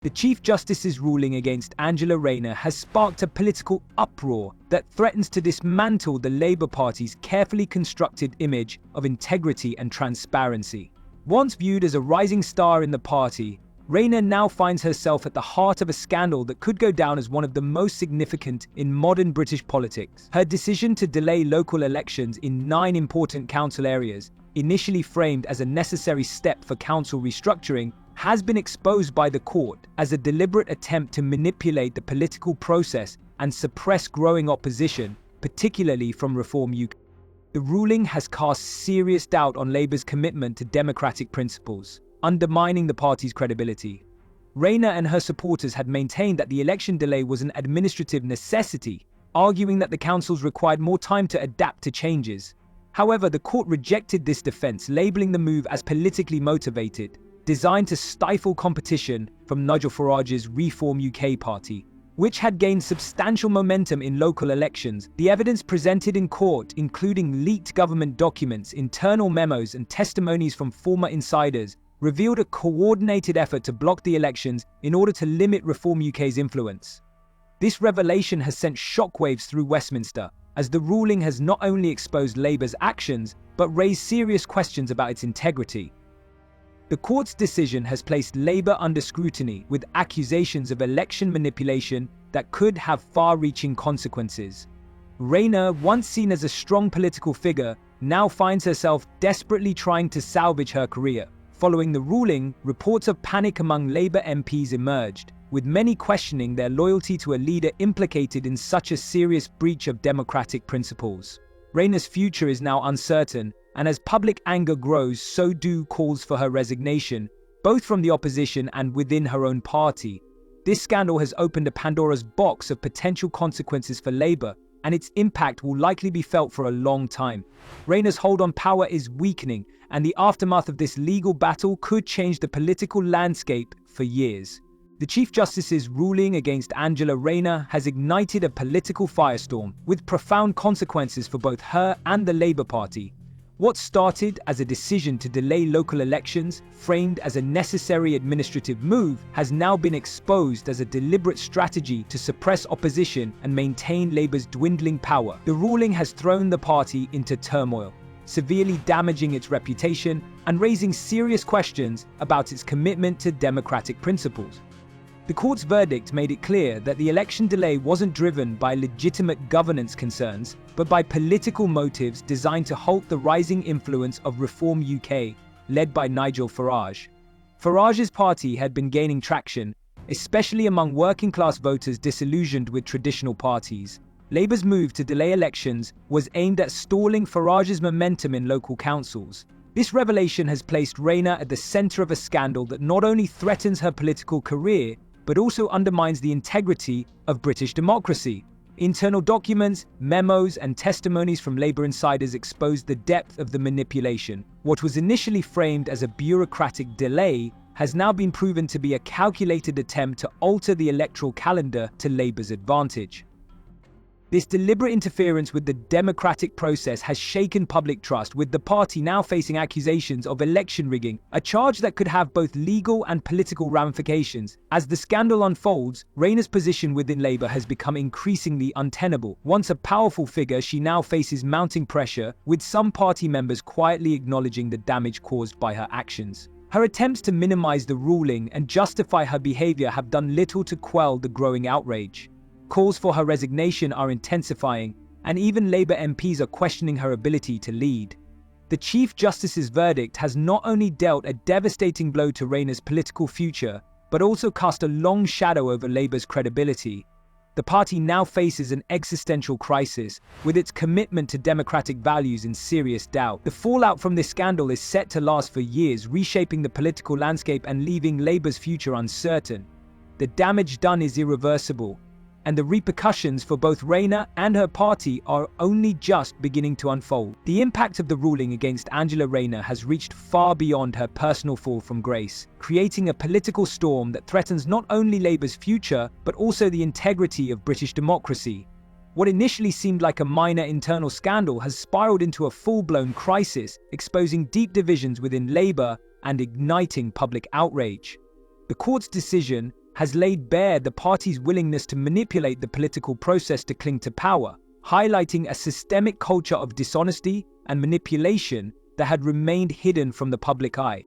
The Chief Justice's ruling against Angela Rayner has sparked a political uproar that threatens to dismantle the Labour Party's carefully constructed image of integrity and transparency. Once viewed as a rising star in the party, Rayner now finds herself at the heart of a scandal that could go down as one of the most significant in modern British politics. Her decision to delay local elections in 9 important council areas, initially framed as a necessary step for council restructuring, has been exposed by the court as a deliberate attempt to manipulate the political process and suppress growing opposition, particularly from Reform UK. The ruling has cast serious doubt on Labour's commitment to democratic principles, undermining the party's credibility. Rayner and her supporters had maintained that the election delay was an administrative necessity, arguing that the councils required more time to adapt to changes. However, the court rejected this defense, labeling the move as politically motivated, designed to stifle competition from Nigel Farage's Reform UK party, which had gained substantial momentum in local elections. The evidence presented in court, including leaked government documents, internal memos, and testimonies from former insiders, revealed a coordinated effort to block the elections in order to limit Reform UK's influence. This revelation has sent shockwaves through Westminster, as the ruling has not only exposed Labour's actions, but raised serious questions about its integrity. The court's decision has placed Labour under scrutiny, with accusations of election manipulation that could have far-reaching consequences. Rayner, once seen as a strong political figure, now finds herself desperately trying to salvage her career. Following the ruling, reports of panic among Labour MPs emerged, with many questioning their loyalty to a leader implicated in such a serious breach of democratic principles. Rayner's future is now uncertain, and as public anger grows, so do calls for her resignation, both from the opposition and within her own party. This scandal has opened a Pandora's box of potential consequences for Labour, and its impact will likely be felt for a long time. Rayner's hold on power is weakening, and the aftermath of this legal battle could change the political landscape for years. The Chief Justice's ruling against Angela Rayner has ignited a political firestorm, with profound consequences for both her and the Labour Party. What started as a decision to delay local elections, framed as a necessary administrative move, has now been exposed as a deliberate strategy to suppress opposition and maintain Labour's dwindling power. The ruling has thrown the party into turmoil, severely damaging its reputation and raising serious questions about its commitment to democratic principles. The court's verdict made it clear that the election delay wasn't driven by legitimate governance concerns, but by political motives designed to halt the rising influence of Reform UK, led by Nigel Farage. Farage's party had been gaining traction, especially among working-class voters disillusioned with traditional parties. Labour's move to delay elections was aimed at stalling Farage's momentum in local councils. This revelation has placed Rayner at the centre of a scandal that not only threatens her political career, but also undermines the integrity of British democracy. Internal documents, memos, and testimonies from Labour insiders exposed the depth of the manipulation. What was initially framed as a bureaucratic delay has now been proven to be a calculated attempt to alter the electoral calendar to Labour's advantage. This deliberate interference with the democratic process has shaken public trust, with the party now facing accusations of election rigging, a charge that could have both legal and political ramifications. As the scandal unfolds, Rayner's position within Labour has become increasingly untenable. Once a powerful figure, she now faces mounting pressure, with some party members quietly acknowledging the damage caused by her actions. Her attempts to minimize the ruling and justify her behavior have done little to quell the growing outrage. Calls for her resignation are intensifying, and even Labour MPs are questioning her ability to lead. The Chief Justice's verdict has not only dealt a devastating blow to Rayner's political future, but also cast a long shadow over Labour's credibility. The party now faces an existential crisis, with its commitment to democratic values in serious doubt. The fallout from this scandal is set to last for years, reshaping the political landscape and leaving Labour's future uncertain. The damage done is irreversible, and the repercussions for both Rayner and her party are only just beginning to unfold. The impact of the ruling against Angela Rayner has reached far beyond her personal fall from grace, creating a political storm that threatens not only Labour's future, but also the integrity of British democracy. What initially seemed like a minor internal scandal has spiraled into a full-blown crisis, exposing deep divisions within Labour and igniting public outrage. The court's decision, has laid bare the party's willingness to manipulate the political process to cling to power, highlighting a systemic culture of dishonesty and manipulation that had remained hidden from the public eye.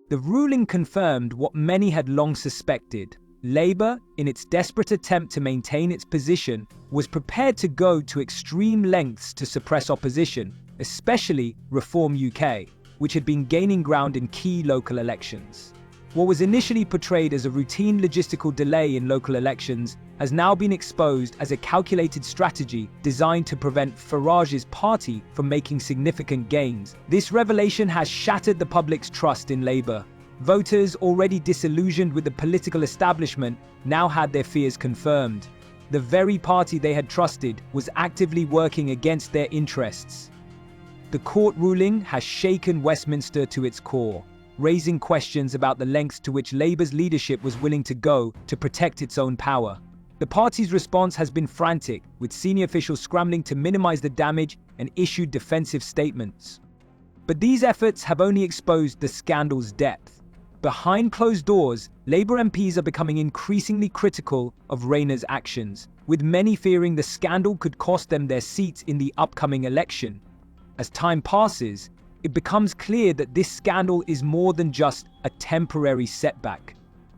The ruling confirmed what many had long suspected. Labour, in its desperate attempt to maintain its position, was prepared to go to extreme lengths to suppress opposition, especially Reform UK, which had been gaining ground in key local elections. What was initially portrayed as a routine logistical delay in local elections has now been exposed as a calculated strategy designed to prevent Farage's party from making significant gains. This revelation has shattered the public's trust in Labour. Voters, already disillusioned with the political establishment, now had their fears confirmed. The very party they had trusted was actively working against their interests. The court ruling has shaken Westminster to its core, raising questions about the lengths to which Labour's leadership was willing to go to protect its own power. The party's response has been frantic, with senior officials scrambling to minimize the damage and issue defensive statements. But these efforts have only exposed the scandal's depth. Behind closed doors, Labour MPs are becoming increasingly critical of Rayner's actions, with many fearing the scandal could cost them their seats in the upcoming election. As time passes, it becomes clear that this scandal is more than just a temporary setback.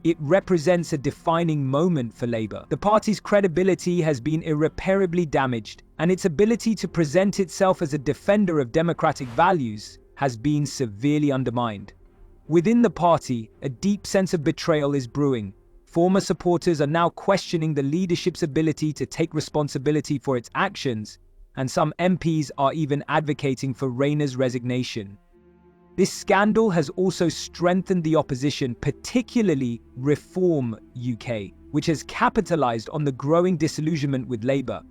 It represents a defining moment for Labour. The party's credibility has been irreparably damaged, and its ability to present itself as a defender of democratic values has been severely undermined. Within the party, a deep sense of betrayal is brewing. Former supporters are now questioning the leadership's ability to take responsibility for its actions, and some MPs are even advocating for Rayner's resignation. This scandal has also strengthened the opposition, particularly Reform UK, which has capitalized on the growing disillusionment with Labour.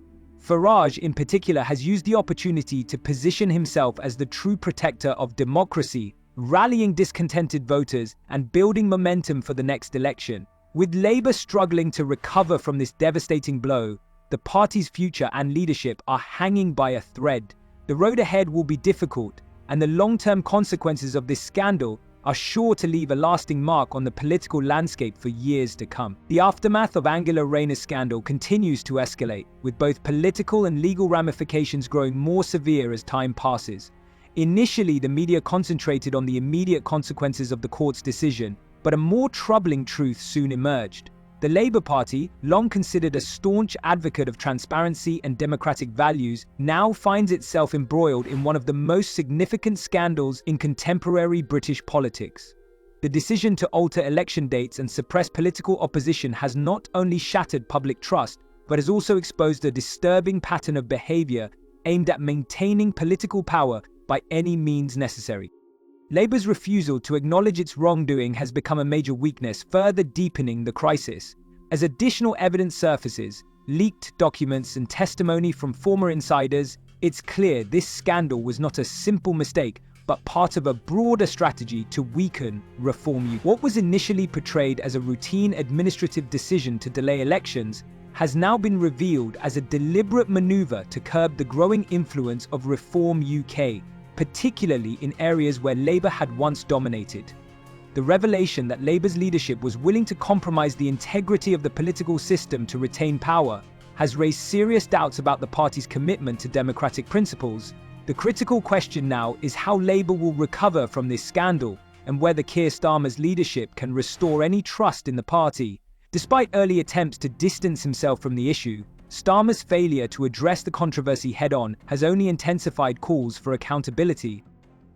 Farage, in particular, has used the opportunity to position himself as the true protector of democracy, rallying discontented voters and building momentum for the next election. With Labour struggling to recover from this devastating blow, the party's future and leadership are hanging by a thread. The road ahead will be difficult, and the long-term consequences of this scandal are sure to leave a lasting mark on the political landscape for years to come. The aftermath of Angela Rayner's scandal continues to escalate, with both political and legal ramifications growing more severe as time passes. Initially, the media concentrated on the immediate consequences of the court's decision, but a more troubling truth soon emerged. The Labour Party, long considered a staunch advocate of transparency and democratic values, now finds itself embroiled in one of the most significant scandals in contemporary British politics. The decision to alter election dates and suppress political opposition has not only shattered public trust, but has also exposed a disturbing pattern of behaviour aimed at maintaining political power by any means necessary. Labour's refusal to acknowledge its wrongdoing has become a major weakness, further deepening the crisis. As additional evidence surfaces, leaked documents and testimony from former insiders, it's clear this scandal was not a simple mistake, but part of a broader strategy to weaken Reform UK. What was initially portrayed as a routine administrative decision to delay elections has now been revealed as a deliberate maneuver to curb the growing influence of Reform UK, particularly in areas where Labour had once dominated. The revelation that Labour's leadership was willing to compromise the integrity of the political system to retain power has raised serious doubts about the party's commitment to democratic principles. The critical question now is how Labour will recover from this scandal and whether Keir Starmer's leadership can restore any trust in the party. Despite early attempts to distance himself from the issue, Starmer's failure to address the controversy head-on has only intensified calls for accountability.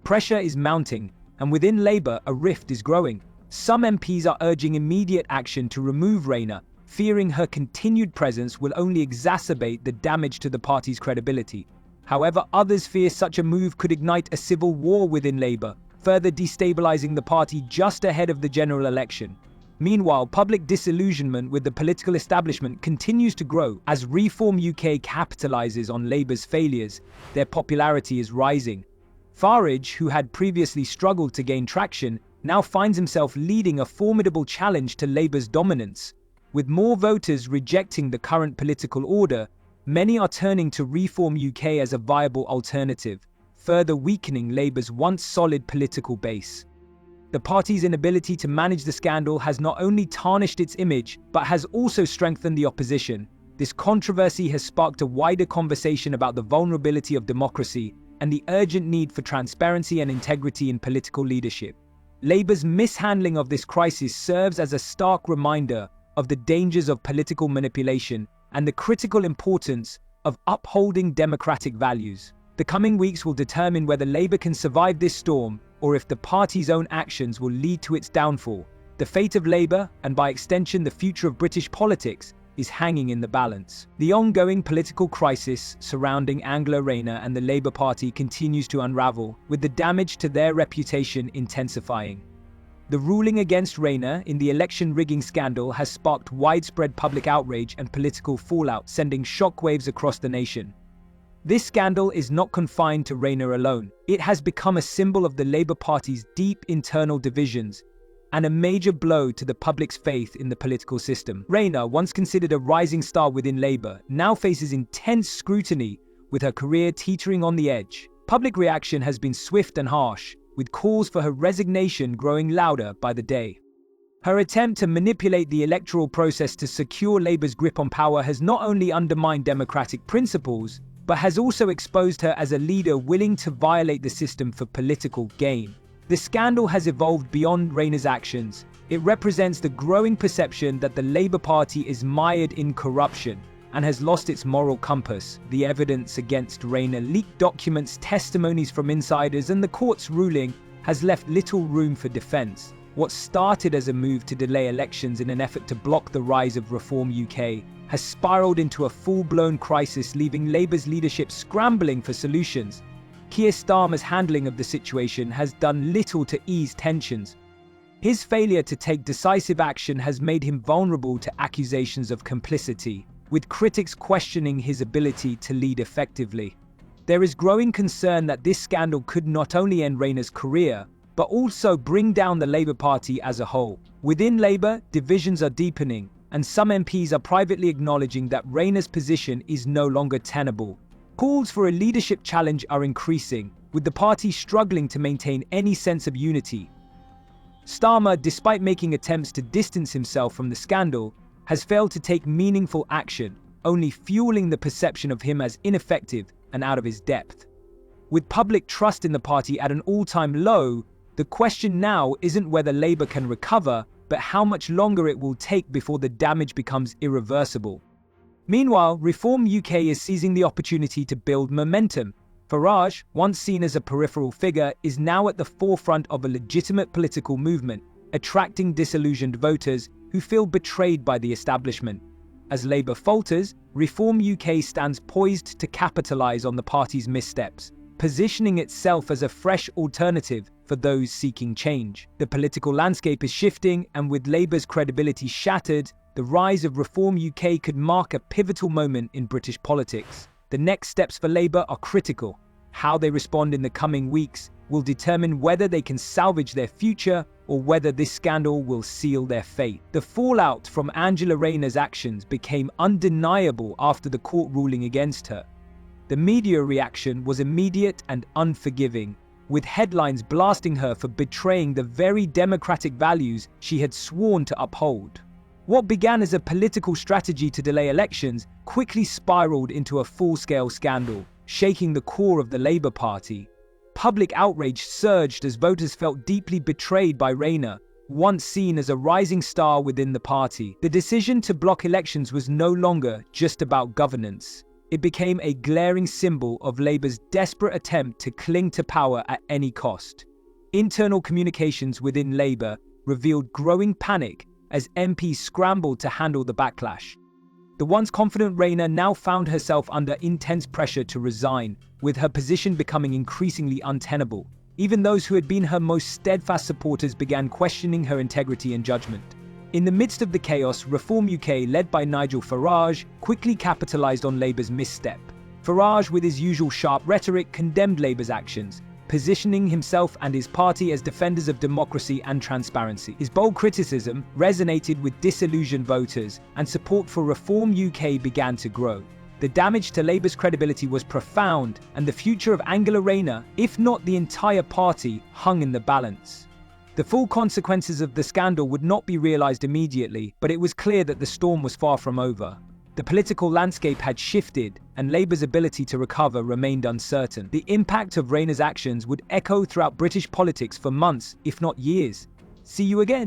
Pressure is mounting, and within Labour, a rift is growing. Some MPs are urging immediate action to remove Rayner, fearing her continued presence will only exacerbate the damage to the party's credibility. However, others fear such a move could ignite a civil war within Labour, further destabilising the party just ahead of the general election. Meanwhile, public disillusionment with the political establishment continues to grow. As Reform UK capitalises on Labour's failures, their popularity is rising. Farage, who had previously struggled to gain traction, now finds himself leading a formidable challenge to Labour's dominance. With more voters rejecting the current political order, many are turning to Reform UK as a viable alternative, further weakening Labour's once solid political base. The party's inability to manage the scandal has not only tarnished its image, but has also strengthened the opposition. This controversy has sparked a wider conversation about the vulnerability of democracy and the urgent need for transparency and integrity in political leadership. Labour's mishandling of this crisis serves as a stark reminder of the dangers of political manipulation and the critical importance of upholding democratic values. The coming weeks will determine whether Labour can survive this storm or if the party's own actions will lead to its downfall. The fate of Labour, and by extension the future of British politics, is hanging in the balance. The ongoing political crisis surrounding Angela Rayner and the Labour Party continues to unravel, with the damage to their reputation intensifying. The ruling against Rayner in the election rigging scandal has sparked widespread public outrage and political fallout, sending shockwaves across the nation. This scandal is not confined to Rayner alone. It has become a symbol of the Labour Party's deep internal divisions and a major blow to the public's faith in the political system. Rayner, once considered a rising star within Labour, now faces intense scrutiny, with her career teetering on the edge. Public reaction has been swift and harsh, with calls for her resignation growing louder by the day. Her attempt to manipulate the electoral process to secure Labour's grip on power has not only undermined democratic principles, but has also exposed her as a leader willing to violate the system for political gain. The scandal has evolved beyond Rayner's actions. It represents the growing perception that the Labour Party is mired in corruption and has lost its moral compass. The evidence against Rayner, leaked documents, testimonies from insiders, and the court's ruling has left little room for defence. What started as a move to delay elections in an effort to block the rise of Reform UK has spiralled into a full-blown crisis, leaving Labour's leadership scrambling for solutions. Keir Starmer's handling of the situation has done little to ease tensions. His failure to take decisive action has made him vulnerable to accusations of complicity, with critics questioning his ability to lead effectively. There is growing concern that this scandal could not only end Rayner's career, but also bring down the Labour Party as a whole. Within Labour, divisions are deepening, and some MPs are privately acknowledging that Rayner's position is no longer tenable. Calls for a leadership challenge are increasing, with the party struggling to maintain any sense of unity. Starmer, despite making attempts to distance himself from the scandal, has failed to take meaningful action, only fueling the perception of him as ineffective and out of his depth. With public trust in the party at an all-time low, the question now isn't whether Labour can recover, but how much longer it will take before the damage becomes irreversible. Meanwhile, Reform UK is seizing the opportunity to build momentum. Farage, once seen as a peripheral figure, is now at the forefront of a legitimate political movement, attracting disillusioned voters who feel betrayed by the establishment. As Labour falters, Reform UK stands poised to capitalise on the party's missteps, positioning itself as a fresh alternative for those seeking change. The political landscape is shifting, and with Labour's credibility shattered, the rise of Reform UK could mark a pivotal moment in British politics. The next steps for Labour are critical. How they respond in the coming weeks will determine whether they can salvage their future or whether this scandal will seal their fate. The fallout from Angela Rayner's actions became undeniable after the court ruling against her. The media reaction was immediate and unforgiving, with headlines blasting her for betraying the very democratic values she had sworn to uphold. What began as a political strategy to delay elections quickly spiraled into a full-scale scandal, shaking the core of the Labour Party. Public outrage surged as voters felt deeply betrayed by Rayner, once seen as a rising star within the party. The decision to block elections was no longer just about governance. It became a glaring symbol of Labour's desperate attempt to cling to power at any cost. Internal communications within Labour revealed growing panic as MPs scrambled to handle the backlash. The once confident Rayner now found herself under intense pressure to resign, with her position becoming increasingly untenable. Even those who had been her most steadfast supporters began questioning her integrity and judgment. In the midst of the chaos, Reform UK, led by Nigel Farage, quickly capitalised on Labour's misstep. Farage, with his usual sharp rhetoric, condemned Labour's actions, positioning himself and his party as defenders of democracy and transparency. His bold criticism resonated with disillusioned voters, and support for Reform UK began to grow. The damage to Labour's credibility was profound, and the future of Angela Rayner, if not the entire party, hung in the balance. The full consequences of the scandal would not be realized immediately, but it was clear that the storm was far from over. The political landscape had shifted, and Labour's ability to recover remained uncertain. The impact of Rayner's actions would echo throughout British politics for months, if not years. See you again.